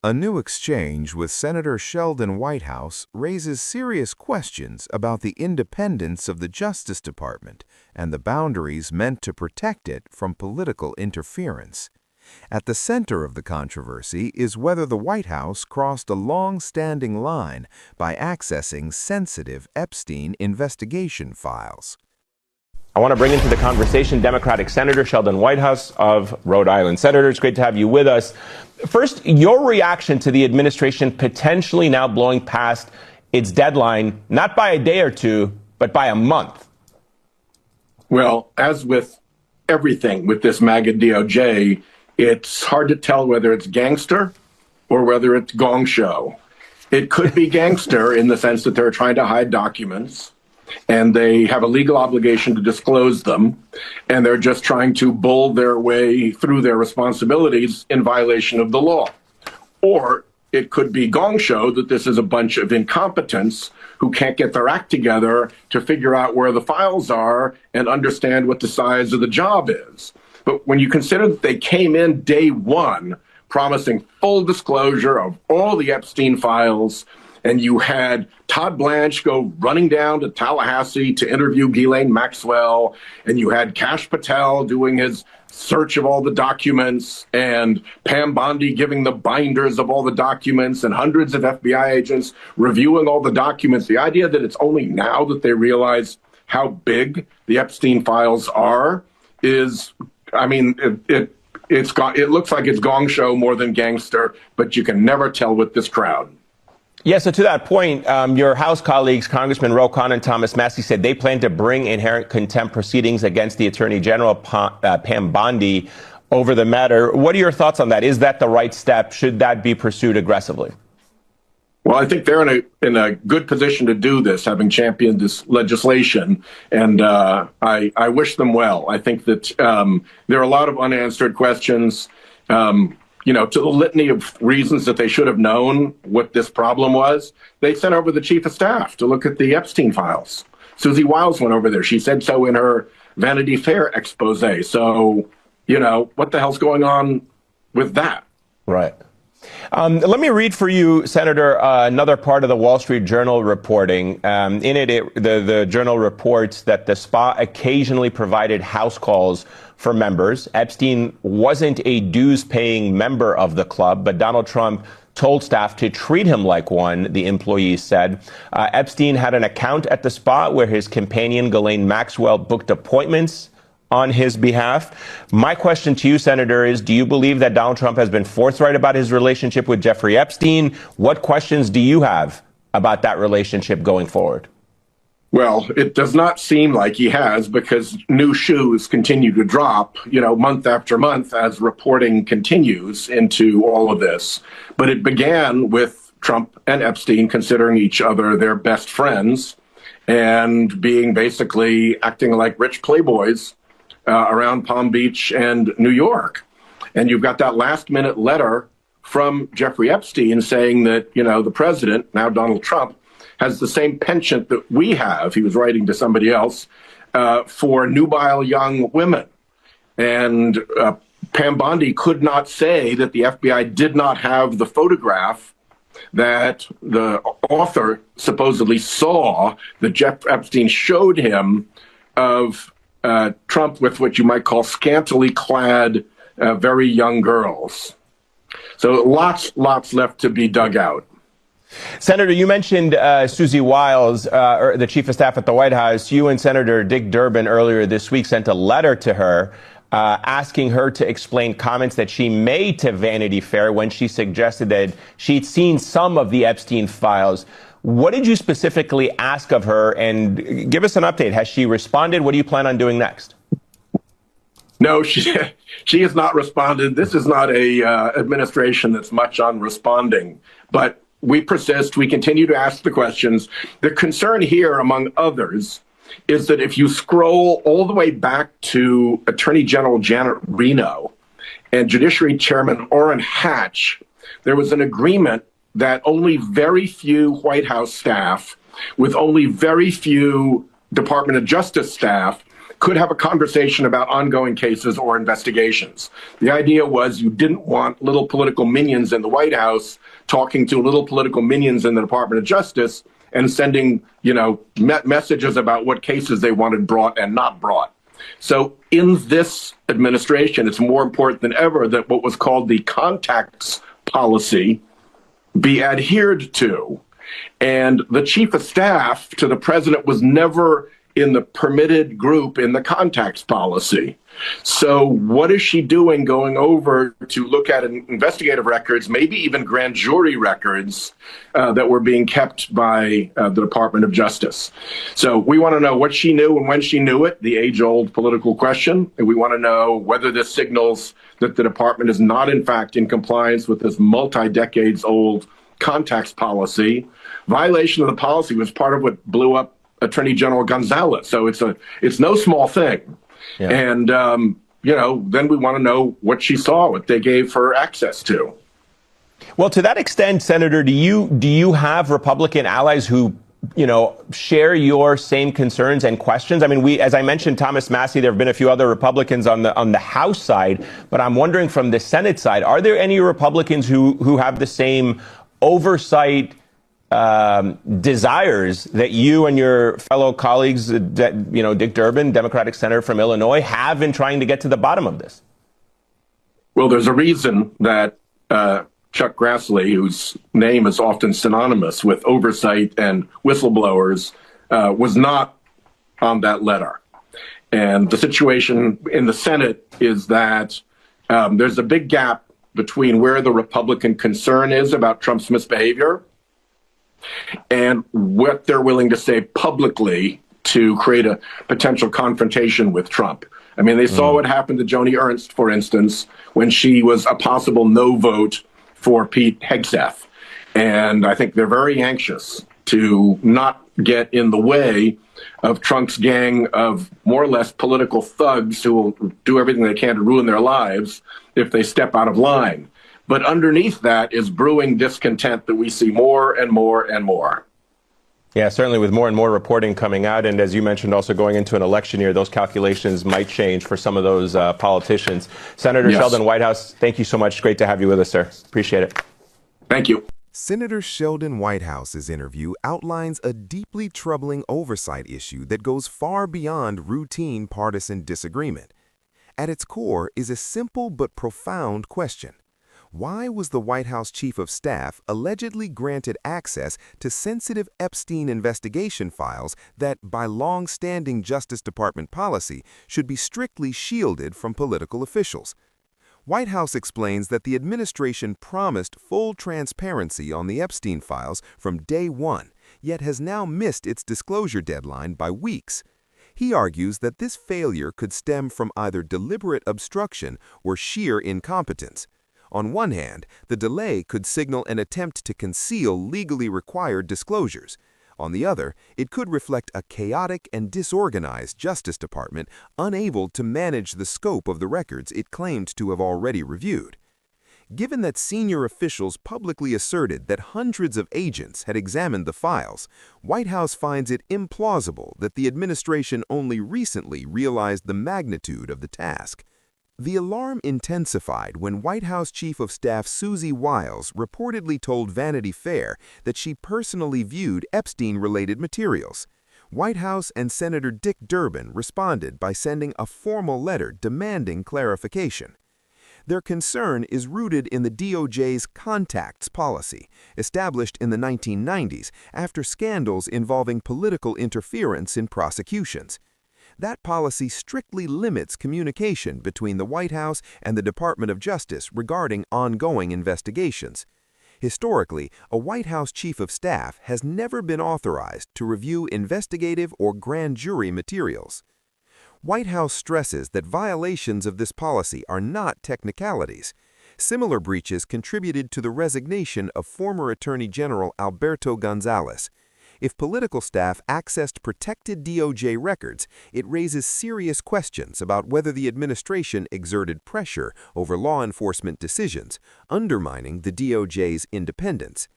A new exchange with Senator Sheldon Whitehouse raises serious questions about the independence of the Justice Department and the boundaries meant to protect it from political interference. At the center of the controversy is whether the White House crossed a long-standing line by accessing sensitive Epstein investigation files. I want to bring into the conversation Democratic Senator Sheldon Whitehouse of Rhode Island. Senator, it's great to have you with us. First, your reaction to the administration potentially now blowing past its deadline, not by a day or two, but by a month. Well, as with everything with this MAGA DOJ, it's hard to tell whether it's gangster or whether it's gong show. It could be gangster in the sense that they're trying to hide documents and they have a legal obligation to disclose them, and they're just trying to bull their way through their responsibilities in violation of the law. Or it could be gong show that this is a bunch of incompetents who can't get their act together to figure out where the files are and understand what the size of the job is. But when you consider that they came in day one promising full disclosure of all the Epstein files, and you had Todd Blanche go running down to Tallahassee to interview Ghislaine Maxwell, and you had Kash Patel doing his search of all the documents, and Pam Bondi giving the binders of all the documents, and hundreds of FBI agents reviewing all the documents. The idea that it's only now that they realize how big the Epstein files are is, I mean, it looks like it's gong show more than gangster, but you can never tell with this crowd. Yeah, so to that point, your House colleagues, Congressman Ro Khanna and Thomas Massie, said they plan to bring inherent contempt proceedings against the Attorney General, Pam Bondi, over the matter. What are your thoughts on that? Is that the right step? Should that be pursued aggressively? Well, I think they're in a good position to do this, having championed this legislation, and I wish them well. I think that there are a lot of unanswered questions. To the litany of reasons that they should have known what this problem was, they sent over the chief of staff to look at the Epstein files. Susie Wiles went over there. She said so in her Vanity Fair expose. So, what the hell's going on with that? Right. Let me read for you, Senator, another part of the Wall Street Journal reporting. In it, the journal reports that the spa occasionally provided house calls for members. Epstein wasn't a dues-paying member of the club, but Donald Trump told staff to treat him like one, the employees said. Epstein had an account at the spa where his companion, Ghislaine Maxwell, booked appointments on his behalf. My question to you, Senator, is do you believe that Donald Trump has been forthright about his relationship with Jeffrey Epstein? What questions do you have about that relationship going forward? Well, it does not seem like he has, because new shoes continue to drop, month after month as reporting continues into all of this. But it began with Trump and Epstein considering each other their best friends and being basically acting like rich playboys around Palm Beach and New York. And you've got that last minute letter from Jeffrey Epstein saying that, the president, now Donald Trump, has the same penchant that we have, he was writing to somebody else, for nubile young women. And Pam Bondi could not say that the FBI did not have the photograph that the author supposedly saw, that Jeff Epstein showed him, of Trump with what you might call scantily clad, very young girls. So lots left to be dug out. Senator, you mentioned Susie Wiles, the chief of staff at the White House. You and Senator Dick Durbin earlier this week sent a letter to her asking her to explain comments that she made to Vanity Fair when she suggested that she'd seen some of the Epstein files. What did you specifically ask of her? And give us an update. Has she responded? What do you plan on doing next? No, she has not responded. This is not a administration that's much on responding. But we persist. We continue to ask the questions. The concern here, among others, is that if you scroll all the way back to Attorney General Janet Reno and Judiciary Chairman Orrin Hatch, there was an agreement that only very few White House staff, with only very few Department of Justice staff, could have a conversation about ongoing cases or investigations. The idea was you didn't want little political minions in the White House talking to little political minions in the Department of Justice and sending, messages about what cases they wanted brought and not brought. So in this administration, it's more important than ever that what was called the contacts policy be adhered to. And the chief of staff to the president was never in the permitted group in the contacts policy. So what is she doing going over to look at investigative records, maybe even grand jury records that were being kept by the Department of Justice? So we want to know what she knew and when she knew it, the age-old political question. And we want to know whether this signals that the department is not, in fact, in compliance with this multi-decades-old contacts policy. Violation of the policy was part of what blew up Attorney General Gonzalez. So it's no small thing. Yeah. And, then we want to know what she saw, what they gave her access to. Well, to that extent, Senator, do you have Republican allies who, share your same concerns and questions? I mean, as I mentioned, Thomas Massie, there have been a few other Republicans on the House side, but I'm wondering from the Senate side, are there any Republicans who have the same oversight desires that you and your fellow colleagues, Dick Durbin, Democratic Senator from Illinois, have in trying to get to the bottom of this? Well, there's a reason that Chuck Grassley, whose name is often synonymous with oversight and whistleblowers, was not on that letter. And the situation in the Senate is that there's a big gap between where the Republican concern is about Trump's misbehavior and what they're willing to say publicly to create a potential confrontation with Trump. I mean, they saw what happened to Joni Ernst, for instance, when she was a possible no vote for Pete Hegseth. And I think they're very anxious to not get in the way of Trump's gang of more or less political thugs who will do everything they can to ruin their lives if they step out of line. But underneath that is brewing discontent that we see more and more and more. Yeah, certainly with more and more reporting coming out. And as you mentioned, also going into an election year, those calculations might change for some of those politicians. Senator Sheldon Whitehouse, thank you so much. Great to have you with us, sir. Appreciate it. Thank you. Senator Sheldon Whitehouse's interview outlines a deeply troubling oversight issue that goes far beyond routine partisan disagreement. At its core is a simple but profound question. Why was the White House Chief of Staff allegedly granted access to sensitive Epstein investigation files that, by long-standing Justice Department policy, should be strictly shielded from political officials? Whitehouse explains that the administration promised full transparency on the Epstein files from day one, yet has now missed its disclosure deadline by weeks. He argues that this failure could stem from either deliberate obstruction or sheer incompetence. On one hand, the delay could signal an attempt to conceal legally required disclosures. On the other, it could reflect a chaotic and disorganized Justice Department unable to manage the scope of the records it claimed to have already reviewed. Given that senior officials publicly asserted that hundreds of agents had examined the files, Whitehouse finds it implausible that the administration only recently realized the magnitude of the task. The alarm intensified when White House Chief of Staff Susie Wiles reportedly told Vanity Fair that she personally viewed Epstein-related materials. Whitehouse and Senator Dick Durbin responded by sending a formal letter demanding clarification. Their concern is rooted in the DOJ's contacts policy, established in the 1990s after scandals involving political interference in prosecutions. That policy strictly limits communication between the White House and the Department of Justice regarding ongoing investigations. Historically, a White House Chief of Staff has never been authorized to review investigative or grand jury materials. White House stresses that violations of this policy are not technicalities. Similar breaches contributed to the resignation of former Attorney General Alberto Gonzales. If political staff accessed protected DOJ records, it raises serious questions about whether the administration exerted pressure over law enforcement decisions, undermining the DOJ's independence.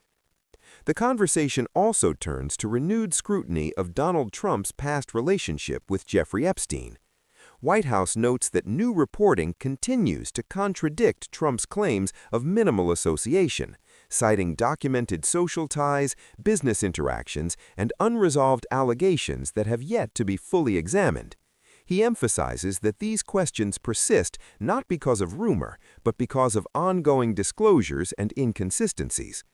The conversation also turns to renewed scrutiny of Donald Trump's past relationship with Jeffrey Epstein. Whitehouse notes that new reporting continues to contradict Trump's claims of minimal association, citing documented social ties, business interactions, and unresolved allegations that have yet to be fully examined. He emphasizes that these questions persist not because of rumor, but because of ongoing disclosures and inconsistencies.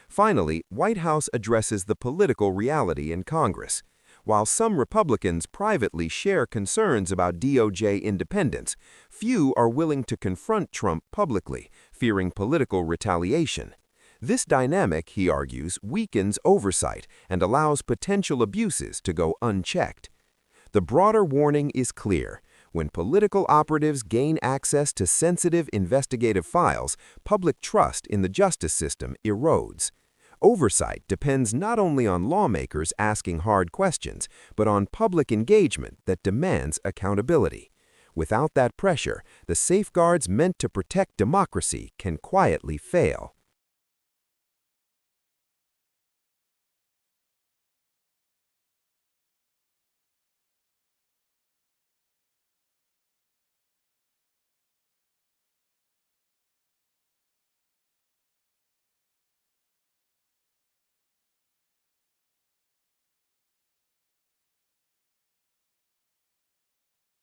Finally, Whitehouse addresses the political reality in Congress. While some Republicans privately share concerns about DOJ independence, few are willing to confront Trump publicly, fearing political retaliation. This dynamic, he argues, weakens oversight and allows potential abuses to go unchecked. The broader warning is clear. When political operatives gain access to sensitive investigative files, public trust in the justice system erodes. Oversight depends not only on lawmakers asking hard questions, but on public engagement that demands accountability. Without that pressure, the safeguards meant to protect democracy can quietly fail.